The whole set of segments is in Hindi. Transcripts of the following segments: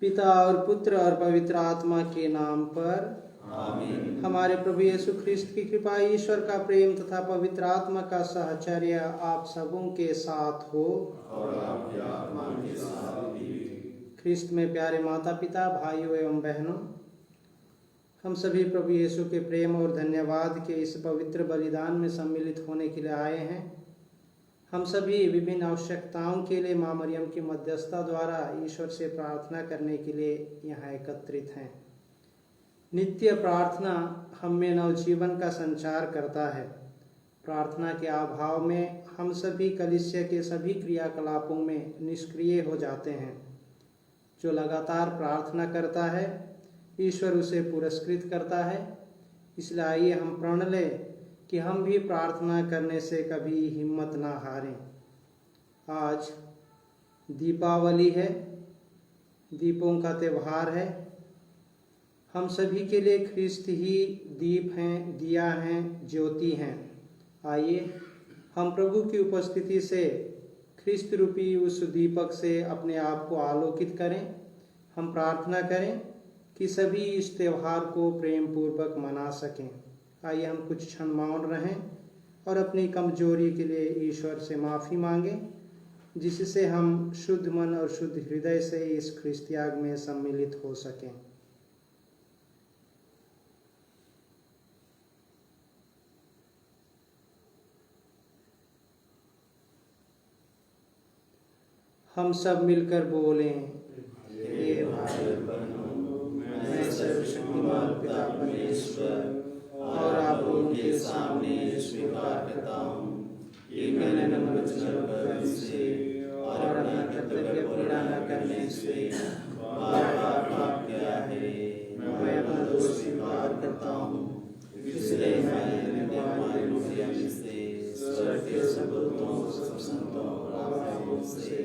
पिता और पुत्र और पवित्र आत्मा के नाम पर आमीन। हमारे प्रभु यीशु ख्रिस्त की कृपा, ईश्वर का प्रेम तथा पवित्र आत्मा का साहचर्य आप सबों के साथ हो और आपकी आत्मा के साथ भी। ख्रिस्त में प्यारे माता पिता, भाइयों एवं बहनों, हम सभी प्रभु यीशु के प्रेम और धन्यवाद के इस पवित्र बलिदान में सम्मिलित होने के लिए आए हैं। हम सभी विभिन्न आवश्यकताओं के लिए माँ मरियम की मध्यस्थता द्वारा ईश्वर से प्रार्थना करने के लिए यहाँ एकत्रित हैं। नित्य प्रार्थना हम में नवजीवन का संचार करता है। प्रार्थना के अभाव में हम सभी कलीसिया के सभी क्रियाकलापों में निष्क्रिय हो जाते हैं। जो लगातार प्रार्थना करता है, ईश्वर उसे पुरस्कृत करता है। इसलिए आइए हम प्रण लें कि हम भी प्रार्थना करने से कभी हिम्मत ना हारें। आज दीपावली है, दीपों का त्यौहार है। हम सभी के लिए ख्रिस्त ही दीप हैं, दिया हैं, ज्योति हैं। आइए हम प्रभु की उपस्थिति से ख्रिस्त रूपी उस दीपक से अपने आप को आलोकित करें। हम प्रार्थना करें कि सभी इस त्यौहार को प्रेम पूर्वक मना सकें। आइए हम कुछ क्षण मौन रहें और अपनी कमजोरी के लिए ईश्वर से माफ़ी मांगें, जिससे हम शुद्ध मन और शुद्ध हृदय से इस ख्रिस्त याग में सम्मिलित हो सकें। हम सब मिलकर बोलें, हे भाई बहनों, मैं सर्वशक्तिमान पिता परमेश्वर और आप लोगों के सामने स्वीकार करता हूँ कि मैंने मन वचन कर्म से और अपना कर्तव्य पूरा न करने से पाप किया है। मैं अपना दोष स्वीकार करता हूँ। इसलिए मैंने मरियम से, स्वर्ग के सब दूतों, सब संतों और आपदाओं से,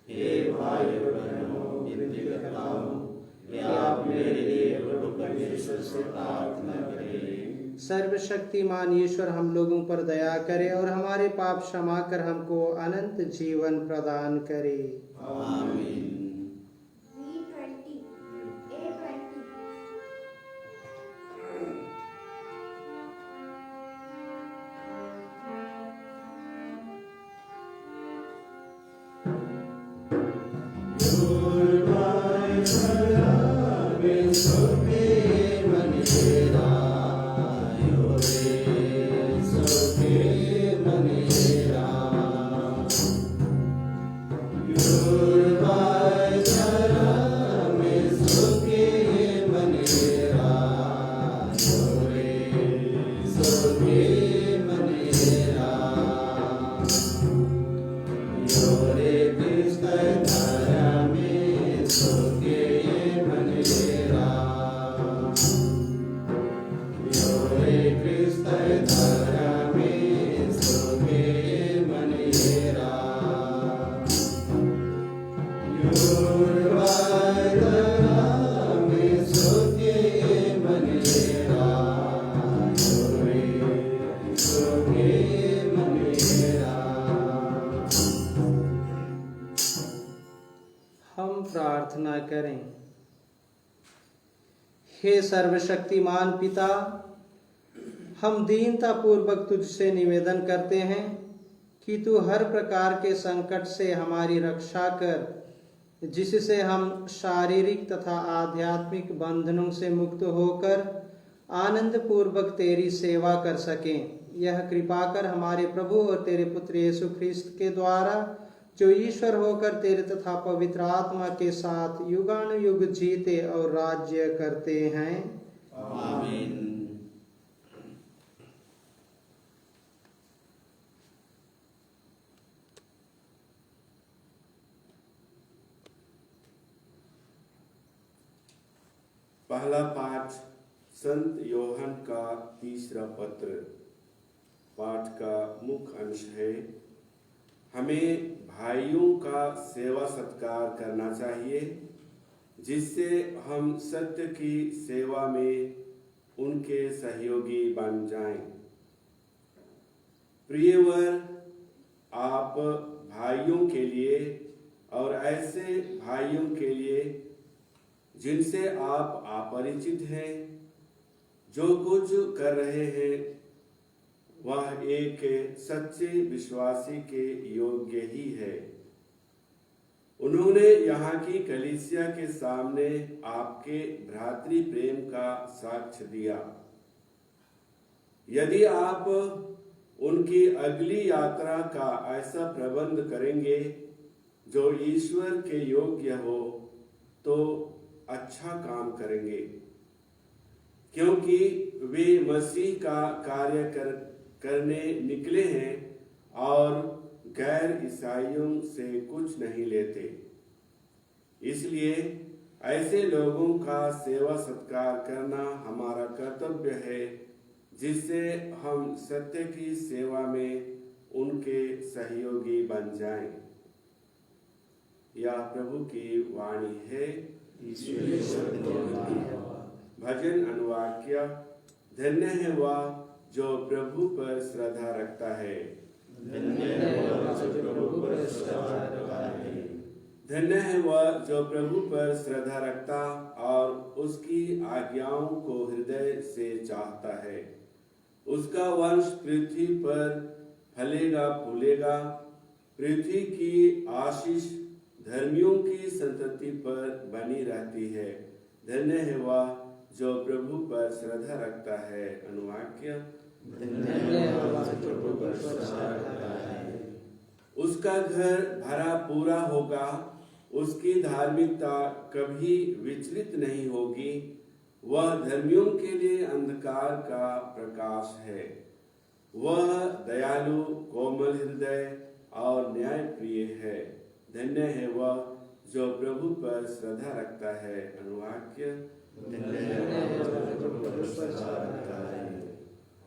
हे भाई और बहनों, विनती करता हूँ कि आप मेरे लिए प्रभु परमेश्वर से प्रार्थना करें। सर्वशक्तिमान ईश्वर हम लोगों पर दया करे और हमारे पाप क्षमा कर हमको अनंत जीवन प्रदान करे। आमीन। प्रार्थना करें। हे सर्वशक्तिमान पिता, हम दीनता पूर्वक तुझसे निवेदन करते हैं कि तू हर प्रकार के संकट से हमारी रक्षा कर, जिससे हम शारीरिक तथा आध्यात्मिक बंधनों से मुक्त होकर आनंद पूर्वक तेरी सेवा कर सकें। यह कृपा कर हमारे प्रभु और तेरे पुत्र यीशु ख्रिस्त के द्वारा, जो ईश्वर होकर तेरे तथा पवित्र आत्मा के साथ युगानुयुग जीते और राज्य करते हैं। आमीन। पहला पाठ संत योहन का तीसरा पत्र। पाठ का मुख्य अंश है, हमें भाइयों का सेवा सत्कार करना चाहिए, जिससे हम सत्य की सेवा में उनके सहयोगी बन जाएं। प्रियवर, आप भाइयों के लिए और ऐसे भाइयों के लिए जिनसे आप अपरिचित हैं, जो कुछ कर रहे हैं वह एक सच्चे विश्वासी के योग्य ही है। उन्होंने यहाँ की कलीसिया के सामने आपके भ्रातृ प्रेम का साक्ष्य दिया। यदि आप उनकी अगली यात्रा का ऐसा प्रबंध करेंगे जो ईश्वर के योग्य हो तो अच्छा काम करेंगे, क्योंकि वे मसीह का कार्य करने निकले हैं और गैर ईसाइयों से कुछ नहीं लेते। इसलिए ऐसे लोगों का सेवा सत्कार करना हमारा कर्तव्य है, जिससे हम सत्य की सेवा में उनके सहयोगी बन जाएं। यह प्रभु की वाणी है। भजन अनुवाक्य। धन्य है वह जो प्रभु पर श्रद्धा रखता है। धन्य है वह जो प्रभु पर श्रद्धा रखता और उसकी आज्ञाओं को हृदय से चाहता है। उसका वंश पृथ्वी पर फलेगा फूलेगा। पृथ्वी की आशीष धर्मियों की संतति पर बनी रहती है। धन्य है वह जो प्रभु पर श्रद्धा रखता है। अनुवाक्य। उसका घर भरा पूरा होगा, उसकी धार्मिकता कभी विचलित नहीं होगी। वह धर्मियों के लिए अंधकार का प्रकाश है। वह दयालु, कोमल हृदय और न्यायप्रिय है। धन्य है वह जो प्रभु पर श्रद्धा रखता है। अनुवाक्य।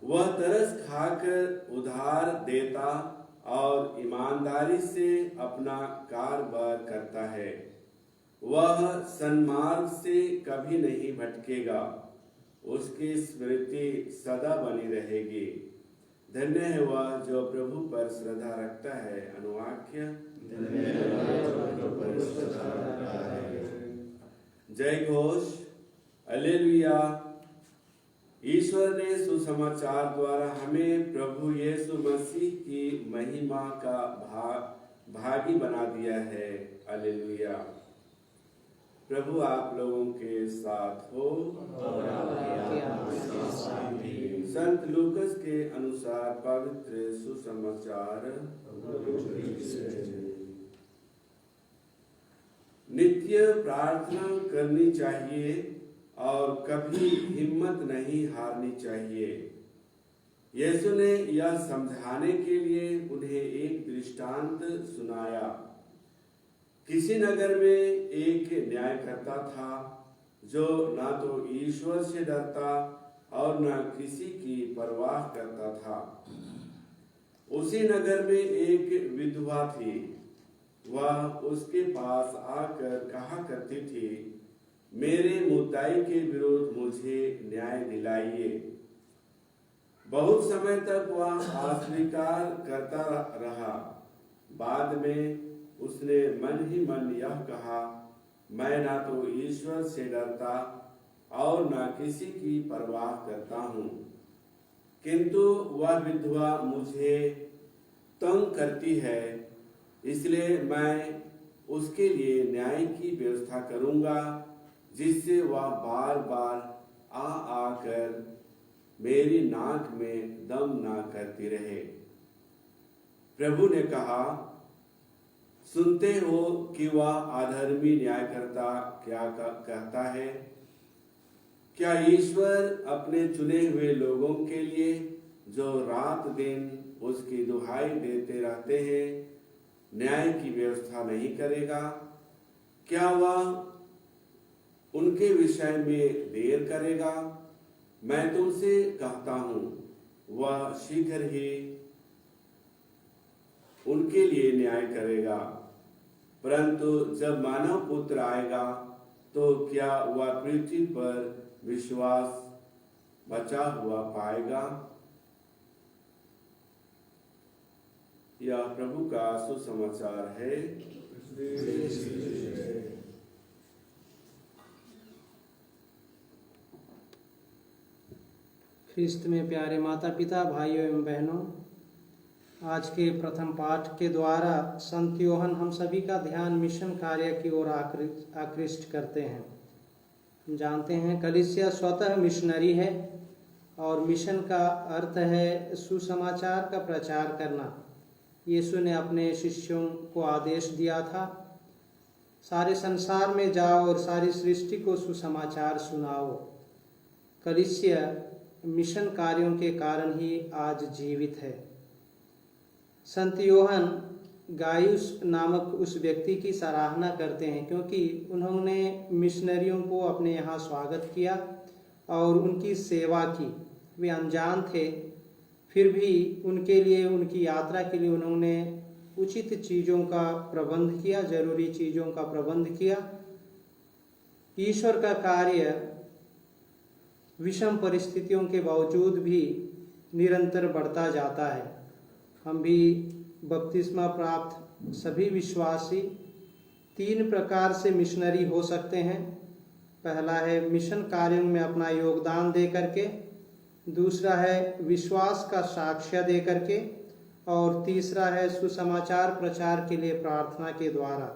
वह तरस खाकर उधार देता और ईमानदारी से अपना कारोबार करता है। वह सन्मार्ग से कभी नहीं भटकेगा, उसकी स्मृति सदा बनी रहेगी। धन्य है वह जो प्रभु पर श्रद्धा रखता है। अनुवाक्य। जय घोष। हालेलुया। ईश्वर ने सुसमाचार द्वारा हमें प्रभु यीशु मसीह की महिमा का भागी बना दिया है। हालेलुया। प्रभु आप लोगों के साथ हो। संत लूकस के अनुसार पवित्र सुसमाचार। नित्य प्रार्थना करनी चाहिए और कभी हिम्मत नहीं हारनी चाहिए। यीशु ने यह समझाने के लिए उन्हें एक दृष्टांत सुनाया। किसी नगर में एक न्यायकर्ता था जो ना तो ईश्वर से डरता और न किसी की परवाह करता था। उसी नगर में एक विधवा थी। वह उसके पास आकर कहा करती थी, मेरे मुद्दाई के विरुद्ध मुझे न्याय दिलाइए। बहुत समय तक वह अस्वीकार करता रहा। बाद में उसने मन ही मन यह कहा, मैं ना तो ईश्वर से डरता और न किसी की परवाह करता हूँ, किंतु वह विधवा मुझे तंग करती है, इसलिए मैं उसके लिए न्याय की व्यवस्था करूंगा, जिससे वह बार बार आकर मेरी नाक में दम ना करती रहे। प्रभु ने कहा, सुनते हो कि वह अधर्मी न्यायकर्ता क्या कहता है। क्या ईश्वर अपने चुने हुए लोगों के लिए जो रात दिन उसकी दुहाई देते रहते हैं न्याय की व्यवस्था नहीं करेगा? क्या वह उनके विषय में देर करेगा? मैं तुमसे कहता हूं, वह शीघ्र ही उनके लिए न्याय करेगा। परंतु जब मानव पुत्र आएगा तो क्या वह पृथ्वी पर विश्वास बचा हुआ पाएगा? यह प्रभु का सुसमाचार है। ख्रिस्त में प्यारे माता पिता, भाइयों एवं बहनों, आज के प्रथम पाठ के द्वारा संत यूहन्ना हम सभी का ध्यान मिशन कार्य की ओर आकृष्ट करते हैं। हम जानते हैं कलीसिया स्वतः मिशनरी है और मिशन का अर्थ है सुसमाचार का प्रचार करना। यीशु ने अपने शिष्यों को आदेश दिया था, सारे संसार में जाओ और सारी सृष्टि को सुसमाचार सुनाओ। कलीसिया मिशन कार्यों के कारण ही आज जीवित है। संत यूहन्ना गायुस नामक उस व्यक्ति की सराहना करते हैं क्योंकि उन्होंने मिशनरियों को अपने यहाँ स्वागत किया और उनकी सेवा की। वे अनजान थे, फिर भी उनके लिए, उनकी यात्रा के लिए उन्होंने उचित चीज़ों का प्रबंध किया, जरूरी चीज़ों का प्रबंध किया। ईश्वर का कार्य विषम परिस्थितियों के बावजूद भी निरंतर बढ़ता जाता है। हम भी बपतिस्मा प्राप्त सभी विश्वासी 3 प्रकार से मिशनरी हो सकते हैं। पहला है मिशन कार्यों में अपना योगदान दे करके, दूसरा है विश्वास का साक्ष्य दे करके, और तीसरा है सुसमाचार प्रचार के लिए प्रार्थना के द्वारा।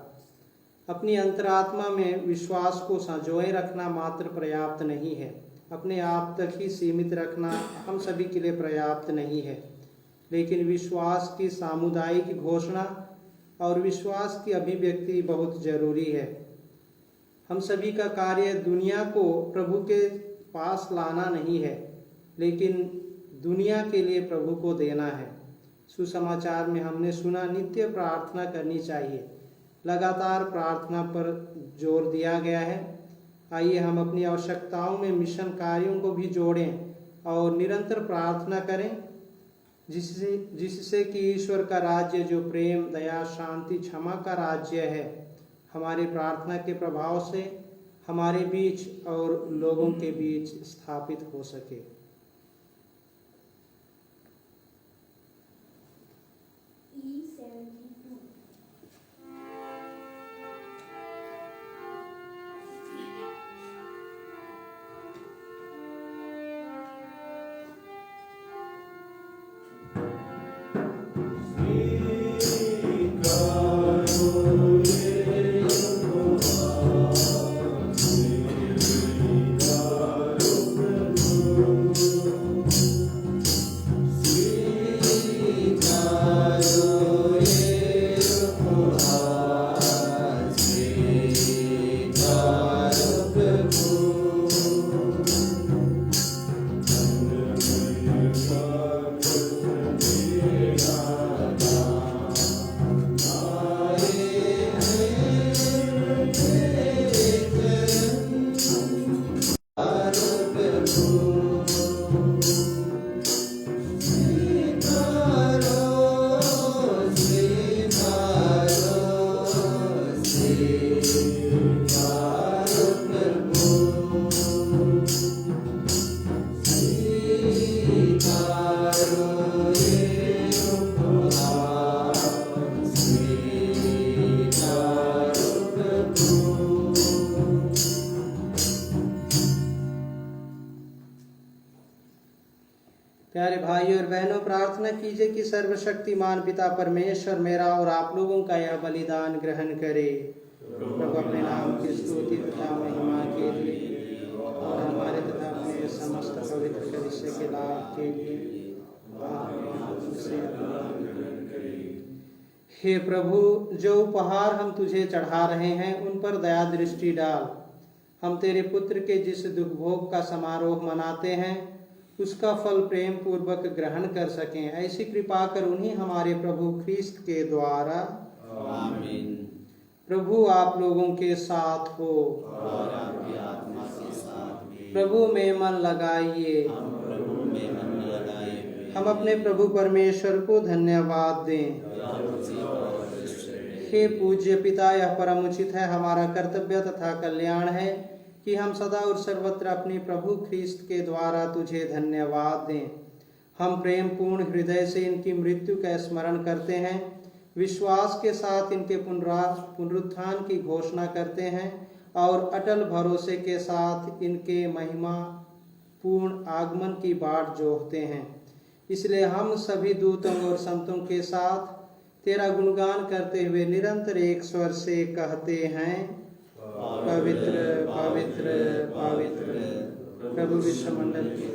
अपनी अंतरात्मा में विश्वास को संजोए रखना मात्र पर्याप्त नहीं है, अपने आप तक ही सीमित रखना हम सभी के लिए पर्याप्त नहीं है, लेकिन विश्वास की सामुदायिक घोषणा और विश्वास की अभिव्यक्ति बहुत जरूरी है। हम सभी का कार्य दुनिया को प्रभु के पास लाना नहीं है, लेकिन दुनिया के लिए प्रभु को देना है। सुसमाचार में हमने सुना नित्य प्रार्थना करनी चाहिए, लगातार प्रार्थना पर जोर दिया गया है। आइए हम अपनी आवश्यकताओं में मिशन कार्यों को भी जोड़ें और निरंतर प्रार्थना करें, जिससे कि ईश्वर का राज्य, जो प्रेम, दया, शांति, क्षमा का राज्य है, हमारी प्रार्थना के प्रभाव से हमारे बीच और लोगों के बीच स्थापित हो सके। प्यारे भाइयों और बहनों, प्रार्थना कीजिए कि सर्वशक्तिमान पिता परमेश्वर मेरा और आप लोगों का यह बलिदान ग्रहण करे। प्रभु अपने नाम की स्तुति तथा महिमा के लिए और हमारे तथा अपने समस्त पवित्र कलीसिया के लाभ के लिए हे प्रभु, जो उपहार हम तुझे चढ़ा रहे हैं उन पर दया दृष्टि डाल। हम तेरे पुत्र के जिस दुख भोग का समारोह मनाते हैं उसका फल प्रेम पूर्वक ग्रहण कर सकें, ऐसी कृपा कर उन्हीं हमारे प्रभु ख्रिस्त के द्वारा। आमीन। प्रभु आप लोगों के साथ हो और आपकी आत्मा के साथ भी। प्रभु में मन लगाइए, हम अपने प्रभु परमेश्वर को धन्यवाद दें। हे पूज्य पिता, यह परम उचित है, हमारा कर्तव्य तथा कल्याण है कि हम सदा और सर्वत्र अपने प्रभु ख्रिस्त के द्वारा तुझे धन्यवाद दें। हम प्रेम पूर्ण हृदय से इनकी मृत्यु का स्मरण करते हैं, विश्वास के साथ इनके पुनरुत्थान की घोषणा करते हैं और अटल भरोसे के साथ इनके महिमा पूर्ण आगमन की बाट जोहते हैं। इसलिए हम सभी दूतों और संतों के साथ तेरा गुणगान करते हुए निरंतर एक स्वर से कहते हैं, पवित्र पवित्र पवित्र प्रभु विश्वमंडल की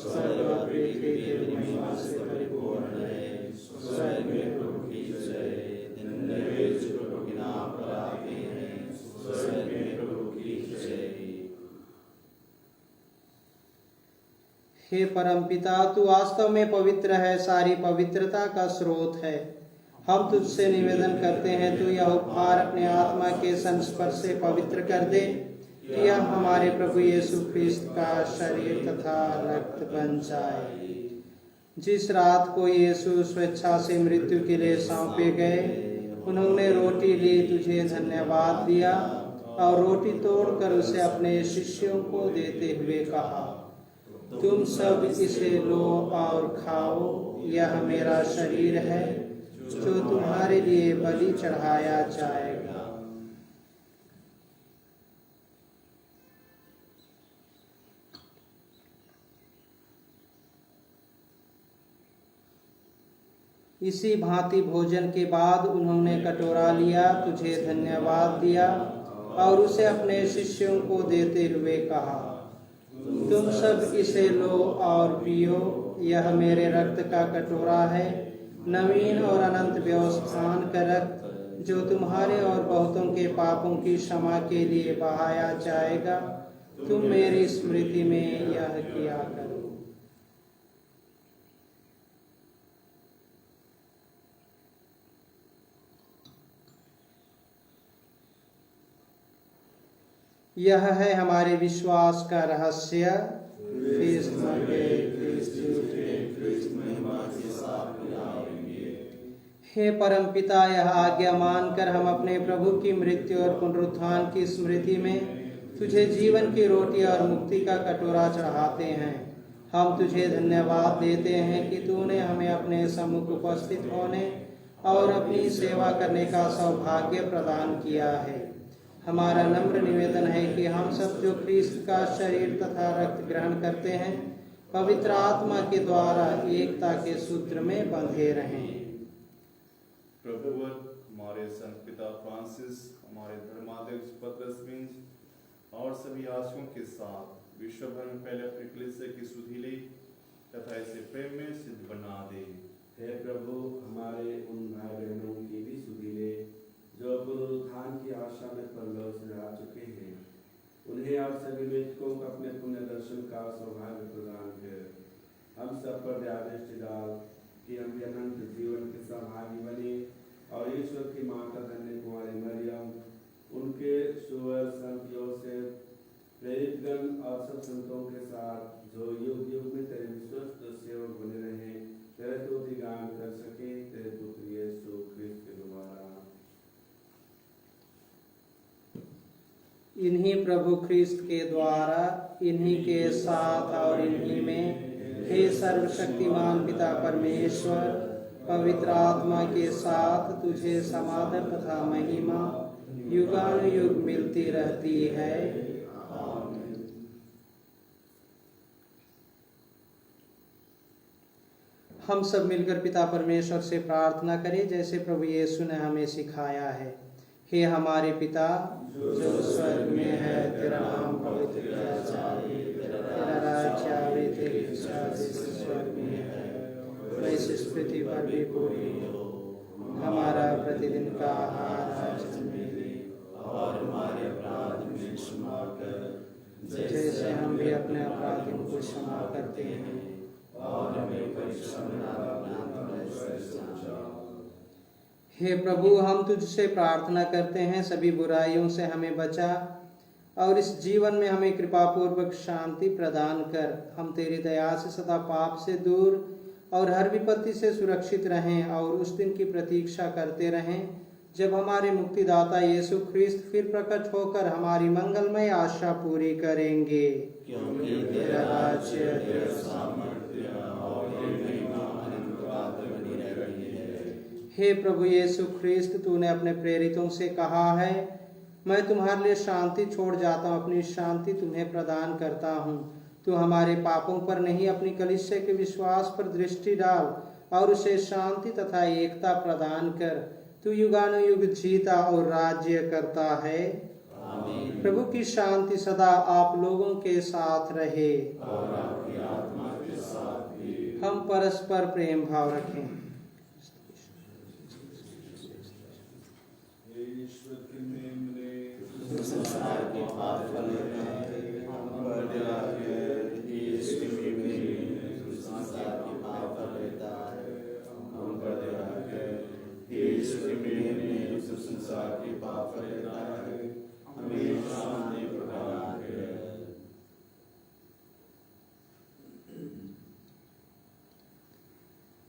सर्वत्र तेरी महिमा से परिपूर्ण है। स्वर्ग में प्रभु की जय, निन्यानवे प्रभु के नाम पर आते हैं। स्वर्ग में प्रभु की जय। हे परमपिता, तू वास्तव में पवित्र है, सारी पवित्रता का स्रोत है। हम तुझसे निवेदन करते हैं, तू यह उपहार अपने आत्मा के संस्पर्श से पवित्र कर दे, कि यह हमारे प्रभु यीशु ख्रिस्त का शरीर तथा रक्त बन जाए। जिस रात को यीशु स्वेच्छा से मृत्यु के लिए सौंपे गए, उन्होंने रोटी ली, तुझे धन्यवाद दिया और रोटी तोड़कर उसे अपने शिष्यों को देते हुए कहा, तुम सब इसे लो और खाओ, यह मेरा शरीर है जो तुम्हारे लिए बलि चढ़ाया जाएगा। इसी भांति भोजन के बाद उन्होंने कटोरा लिया, तुझे धन्यवाद दिया और उसे अपने शिष्यों को देते हुए कहा, तुम सब इसे लो और पियो, यह मेरे रक्त का कटोरा है, नवीन और अनंत व्यवस्थान का रक्त, जो तुम्हारे और बहुतों के पापों की क्षमा के लिए बहाया जाएगा। तुम मेरी स्मृति में यह किया करो। यह है हमारे विश्वास का रहस्य। हे परम पिता, यह आज्ञा मानकर हम अपने प्रभु की मृत्यु और पुनरुत्थान की स्मृति में तुझे जीवन की रोटी और मुक्ति का कटोरा चढ़ाते हैं। हम तुझे धन्यवाद देते हैं कि तूने हमें अपने सम्मुख उपस्थित होने और अपनी सेवा करने का सौभाग्य प्रदान किया है। हमारा नम्र निवेदन है कि हम सब जो ख्रीस्त का शरीर तथा रक्त ग्रहण करते हैं, पवित्र आत्मा के द्वारा एकता के सूत्र में बंधे रहें। प्रभुवर हमारे संत पिता फ्रांसिस, हमारे धर्माध्यक्ष पत्रस और सभी आशिकों के साथ विश्व भर में पहले अपनी कलीसिया की सुधि ले तथा इसे प्रेम में सिद्ध बना दे। हे प्रभु, हमारे उन भाई बहनों की भी सुधि ले जो पुनरुत्थान की आशा में परलोक से आ चुके हैं। उन्हें और सभी मृतकों को अपने पुण्य दर्शन का सौभाग्य प्रदान कर हम सब पर दया दृष्टि डाल कि हम भी अनंत जीवन के सहभागी बने और ईश्वर की माता धन्य कुमारी मरियम, उनके सुवर संत योसेफ, प्रेरितगण और सब संतों के साथ जो युग युग में तेरे विश्वस्त सेवक बने रहे, तेरे स्तुति गान कर सके, तेरे पुत्र यीशु ख्रिस्त के द्वारा। इन्हीं प्रभु ख्रिस्त के द्वारा, इन्हीं के साथ और इन्हीं में, हे सर्वशक्तिमान पिता परमेश्वर, पवित्र आत्मा के साथ तुझे समादर तथा महिमा युगानुयुग मिलती रहती है। हम सब मिलकर पिता परमेश्वर से प्रार्थना करें जैसे प्रभु यीशु ने हमें सिखाया है। हे हमारे पिता जो स्वर्ग में है, तेरा नाम पवित्र किया जाए, तेरा राज्य आवे, तेरी इच्छा जैसे स्वर्ग में है वैसे पृथ्वी पर भी पूरी हो। हमारा प्रतिदिन का आहार आज हमें दे और हमारे अपराध में क्षमा कर, जैसे हम भी अपने अपराधियों को क्षमा करते हैं, और हमें परीक्षा में न डालना वैसे समझा। हे प्रभु, हम तुझसे प्रार्थना करते हैं, सभी बुराइयों से हमें बचा और इस जीवन में हमें कृपा पूर्वक शांति प्रदान कर। हम तेरी दया से सदा पाप से दूर और हर विपत्ति से सुरक्षित रहें और उस दिन की प्रतीक्षा करते रहें जब हमारे मुक्तिदाता यीशु ख्रिस्त फिर प्रकट होकर हमारी मंगलमय आशा पूरी करेंगे। क्योंकि तेरा राज्य, तेरा सामर्थ्य और तेरी महिमा अनंत बनी रहती है। हे प्रभु यीशु ख्रिस्त, तूने अपने प्रेरितों से कहा है, मैं तुम्हारे लिए शांति छोड़ जाता हूँ, अपनी शांति तुम्हें प्रदान करता हूँ। तू हमारे पापों पर नहीं, अपनी कलीसिया के विश्वास पर दृष्टि डाल और उसे शांति तथा एकता प्रदान कर। तू युगानुयुग जीता और राज्य करता है। आमीन। प्रभु की शांति सदा आप लोगों के साथ रहे और आपकी आत्मा के साथ भी। हम परस्पर प्रेम भाव रखें। ईश्वर की मेमने संसार के पाप फल हम पर दया है। ईश्वर की मेमने संसार के पाप फल लेता है, हम पर दया है। ईश्वर की मेमने संसार के पाप फल लेता है, हमें शांति प्रदान करे।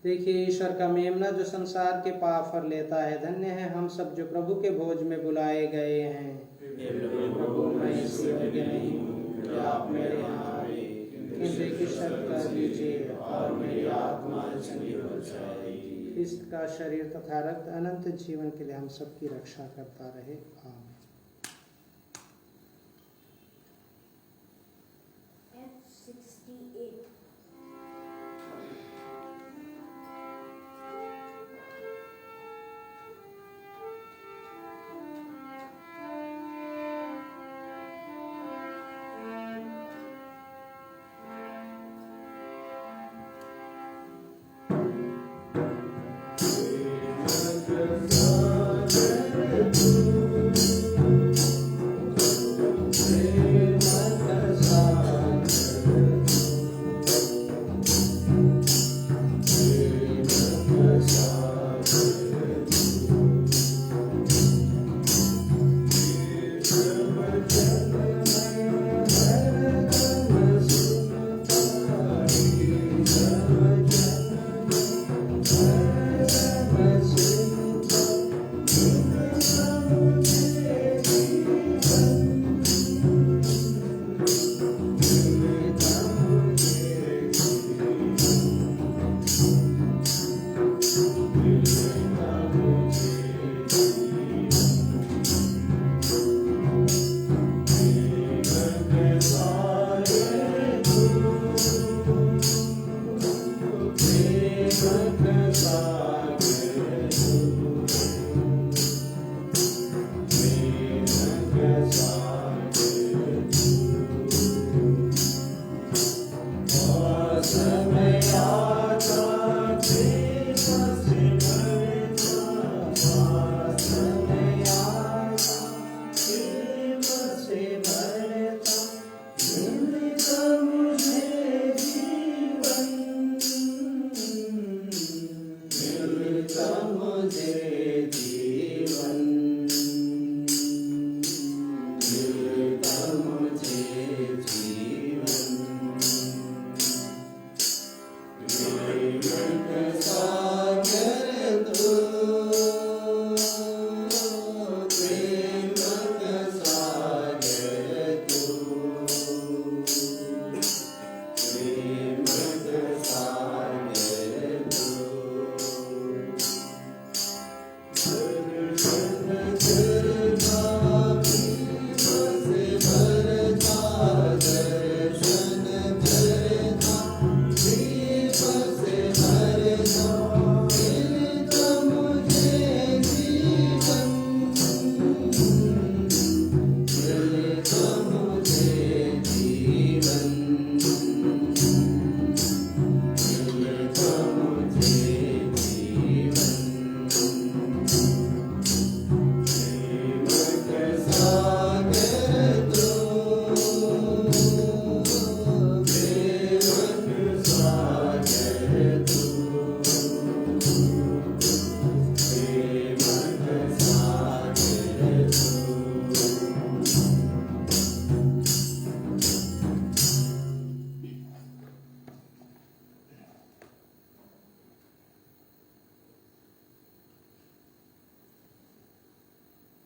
देखिए, ईश्वर का मेमना जो संसार के पाप फर लेता है। धन्य है हम सब जो प्रभु के भोज में बुलाए गए हैं। हे प्रभु, मैं इस योग्य नहीं हूँ कि आप मेरे यहाँ आए, किंतु एक शब्द कह दीजिए और मेरी आत्मा चंगी हो जाएगी। ख्रिस्त का शरीर तथा रक्त अनंत जीवन के लिए हम सबकी रक्षा करता रहे। आमीन। F68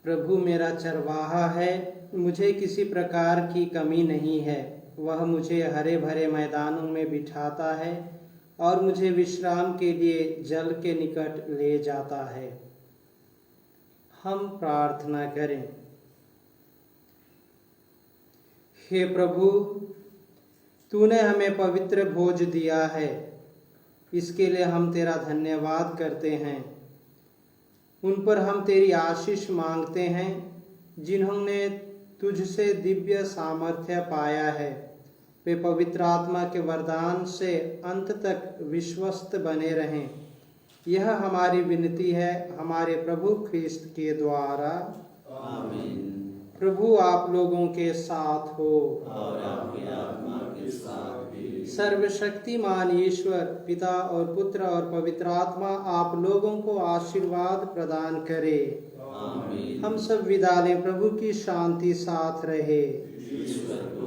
प्रभु मेरा चरवाहा है, मुझे किसी प्रकार की कमी नहीं है। वह मुझे हरे भरे मैदानों में बिठाता है और मुझे विश्राम के लिए जल के निकट ले जाता है। हम प्रार्थना करें। हे प्रभु, तूने हमें पवित्र भोज दिया है, इसके लिए हम तेरा धन्यवाद करते हैं। उन पर हम तेरी आशीष मांगते हैं जिन्होंने तुझसे दिव्य सामर्थ्य पाया है। वे पवित्र आत्मा के वरदान से अंत तक विश्वस्त बने रहें। यह हमारी विनती है हमारे प्रभु ख्रिस्त के द्वारा। आमीन। प्रभु आप लोगों के साथ हो और आपकी आत्मा के साथ भी। सर्वशक्तिमान ईश्वर पिता और पुत्र और पवित्र आत्मा आप लोगों को आशीर्वाद प्रदान करे। आमीन। हम सब विदा लें। प्रभु की शांति साथ रहे। ईश्वर